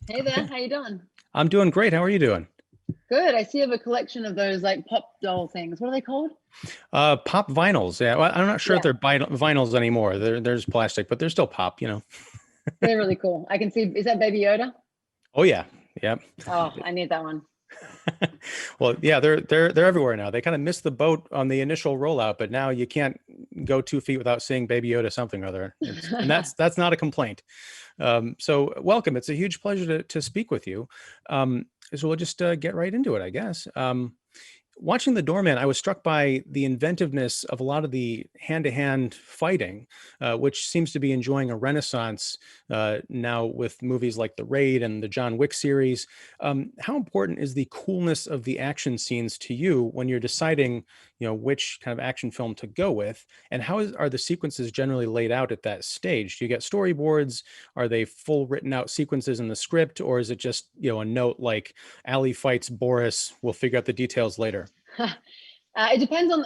Hey there, Okay. how you doing? I'm doing great. How are you doing? Good. I see you have a collection of those like pop doll things. What are they called? Pop vinyls. Yeah, well, I'm not sure if Yeah, they're vinyls anymore. There's plastic, but they're still pop. they're really cool. I can see, is that Baby Yoda? Oh yeah. Yep. Oh, I need that one. Well, yeah, they're everywhere now. They kind of missed the boat on the initial rollout, but now you can't go 2 feet without seeing Baby Yoda something or other. And that's not a complaint. So welcome. It's a huge pleasure to speak with you. So we'll just get right into it, I guess. Watching the doorman, I was struck by the inventiveness of a lot of the hand-to-hand fighting, which seems to be enjoying a renaissance now with movies like The Raid and the John Wick series. How important is the coolness of the action scenes to you when you're deciding, which kind of action film to go with? And are the sequences generally laid out at that stage? Do you get storyboards? Are they full written out sequences in the script, or is it just, a note like Ali fights Boris? We'll figure out the details later. It depends on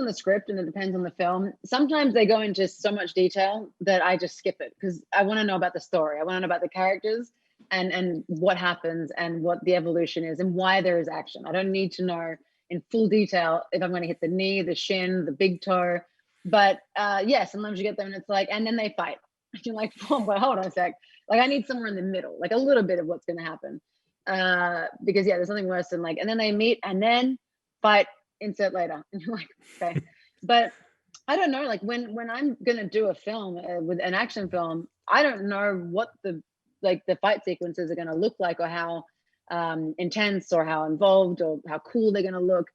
the script and it depends on the film. Sometimes they go into so much detail that I just skip it because I want to know about the story. I want to know about the characters and what happens and what the evolution is and why there is action. I don't need to know in full detail if I'm going to hit the knee, the shin, the big toe. But yeah, sometimes you get them and it's like, and then they fight. You're like, oh, but hold on a sec. Like I need somewhere in the middle, like a little bit of what's going to happen. Because yeah, there's nothing worse than like, and then they meet and then fight, insert later, and you're like, okay. But I don't know, like when I'm gonna do a film with an action film, I don't know what the fight sequences are gonna look like or how intense or how involved or how cool they're gonna look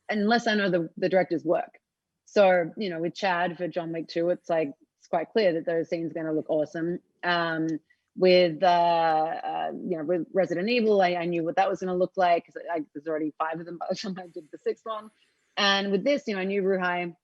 unless I know the director's work. So with Chad for John Wick 2, it's like it's quite clear that those scenes are going to look awesome. With Resident Evil, I knew what that was going to look like because there's already 5 of them by the time I did the 6th one. And with this, I knew Ruhai,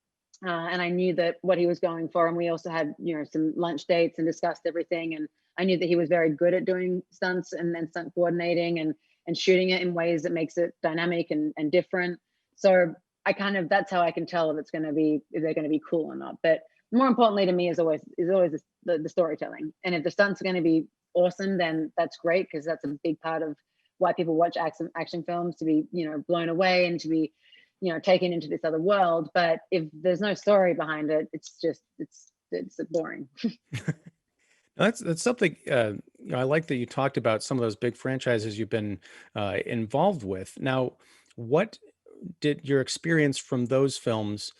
and I knew that what he was going for. And we also had some lunch dates and discussed everything. And I knew that he was very good at doing stunts and stunt coordinating and shooting it in ways that makes it dynamic and different. So that's how I can tell if they're going to be cool or not. But more importantly to me is always the storytelling. And if the stunts are going to be awesome, then that's great because that's a big part of why people watch action films, to be blown away and to be taken into this other world. But if there's no story behind it, it's boring. That's something I like that you talked about some of those big franchises you've been involved with. Now, what did your experience from those films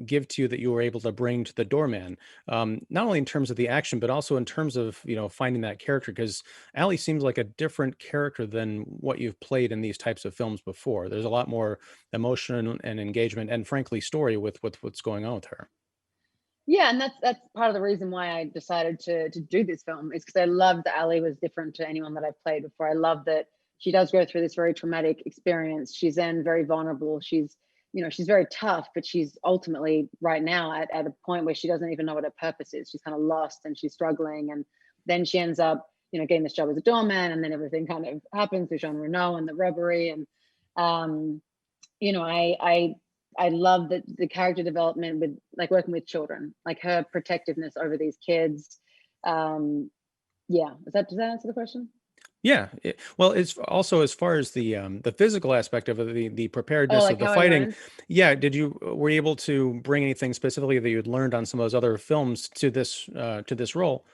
give to you that you were able to bring to the Doorman? Not only in terms of the action, but also in terms of finding that character. Because Ali seems like a different character than what you've played in these types of films before. There's a lot more emotion and engagement, and frankly, story with what's going on with her. Yeah, and that's part of the reason why I decided to do this film is because I love that Ali was different to anyone that I've played before. I love that she does go through this very traumatic experience. She's then very vulnerable. She's very tough, but she's ultimately right now at a point where she doesn't even know what her purpose is. She's kind of lost and she's struggling. And then she ends up, getting this job as a doorman, and then everything kind of happens with Jean Reno and the robbery. And um, I love the character development with like working with children, like her protectiveness over these kids. Um, yeah, does that answer the question? Yeah. Well, it's also as far as the physical aspect of it, the Oh, preparedness of like the how I fighting. learned. Yeah. Were you able to bring anything specifically that you'd learned on some of those other films to this role?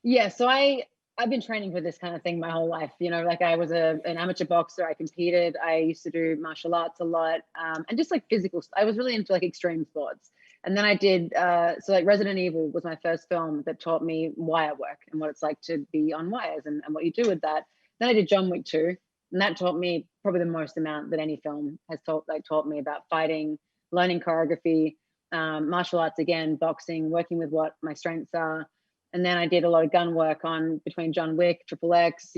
Yeah, so I've been training for this kind of thing my whole life. Like I was an amateur boxer. I competed. I used to do martial arts a lot, and just like physical. I was really into like extreme sports. And then I did so like Resident Evil was my first film that taught me wire work and what it's like to be on wires and what you do with that. Then I did John Wick 2, and that taught me probably the most amount that any film has taught me about fighting, learning choreography, martial arts again, boxing, working with what my strengths are. And then I did a lot of gun work on between John Wick, Triple X.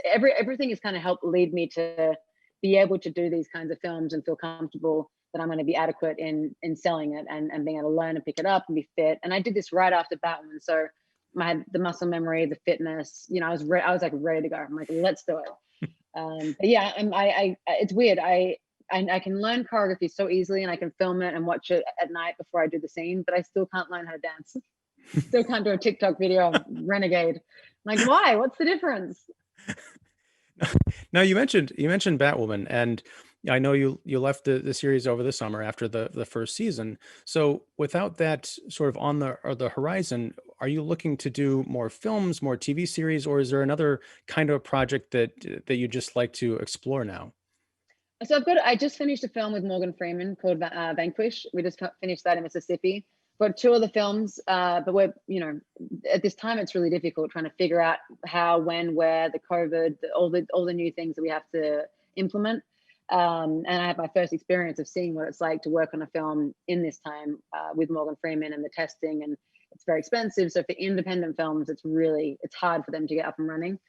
Everything has kind of helped lead me to be able to do these kinds of films and feel comfortable that I'm going to be adequate in selling it and being able to learn and pick it up and be fit. And I did this right after Batman, so the muscle memory, the fitness. I was like ready to go. I'm like, let's do it. But yeah, it's weird. I can learn choreography so easily, and I can film it and watch it at night before I do the scene, but I still can't learn how to dance. Still can't do a TikTok video of Renegade. Like, why? What's the difference? Now you mentioned Batwoman, and I know you left the series over the summer after the first season. So without that sort of on the horizon, are you looking to do more films, more TV series, or is there another kind of project that you just like to explore now? So I just finished a film with Morgan Freeman called Vanquish. We just finished that in Mississippi. Got two other films, but we're, at this time it's really difficult trying to figure out how, when, where, the COVID, all the new things that we have to implement. And I had my first experience of seeing what it's like to work on a film in this time with Morgan Freeman and the testing, and it's very expensive. So for independent films, it's hard for them to get up and running.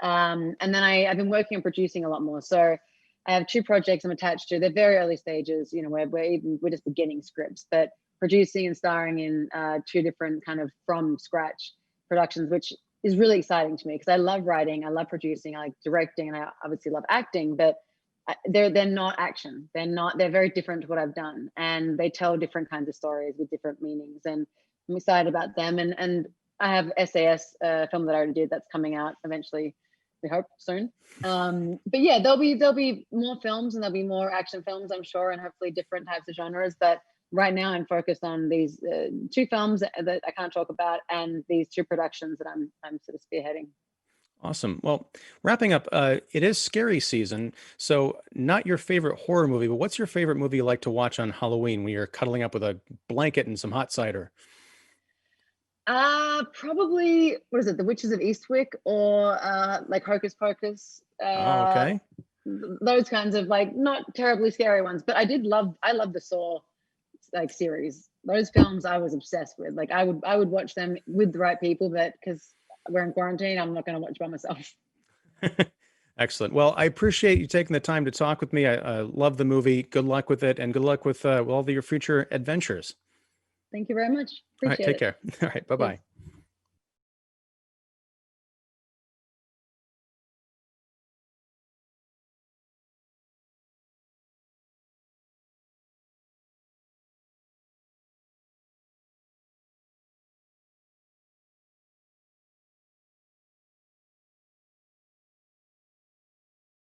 And then I've been working on producing a lot more. So I have two projects I'm attached to. They're very early stages, we're just beginning scripts, but producing and starring in two different kind of from scratch productions, which is really exciting to me because I love writing, I love producing, I like directing, and I obviously love acting, but they're not action. They're very different to what I've done, and they tell different kinds of stories with different meanings, and I'm excited about them. And I have SAS, film that I already did that's coming out eventually, we hope soon. But yeah, there'll be more films, and there'll be more action films, I'm sure, and hopefully different types of genres. But right now I'm focused on these two films that I can't talk about, and these two productions that I'm sort of spearheading. Awesome. Well, wrapping up, it is scary season, so not your favorite horror movie, but what's your favorite movie you like to watch on Halloween when you're cuddling up with a blanket and some hot cider? Probably, what is it, The Witches of Eastwick, or like Hocus Pocus, Oh, okay. those kinds of like not terribly scary ones. But I love the Saw like series. Those films I was obsessed with. Like I would watch them with the right people, but because we're in quarantine, I'm not going to watch by myself. Excellent. Well, I appreciate you taking the time to talk with me. I love the movie. Good luck with it, and good luck with all of your future adventures. Thank you very much. All right, Appreciate take it. care. All right, bye Cheers. bye.